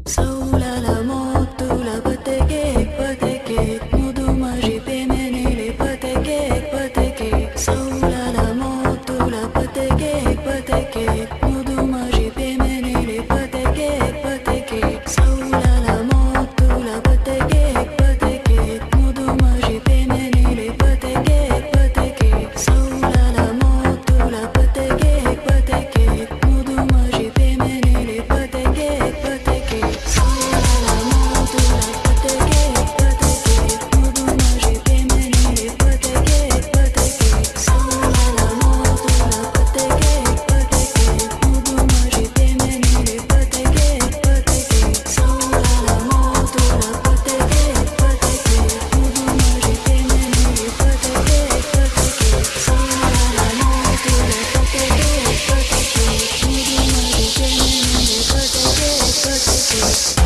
Saulala motula pateke pateke mudumari pemenele pateke pateke Saulala motula pateke pateke mudumari pemenele pateke pateke Saulala motula pateke pateke mudumari pemenele pateke pateke Saulala motula pateke pateke mudumari pemenele pateke pateke Saulala motula pateke pateke mudumari pemenele pateke pateke Saulala motula pateke pateke mudumari pemenele pateke pateke Saulala motula pateke pateke mudumari pemenele pateke pateke Saulala motula pateke pateke mudumari pemenele pateke pateke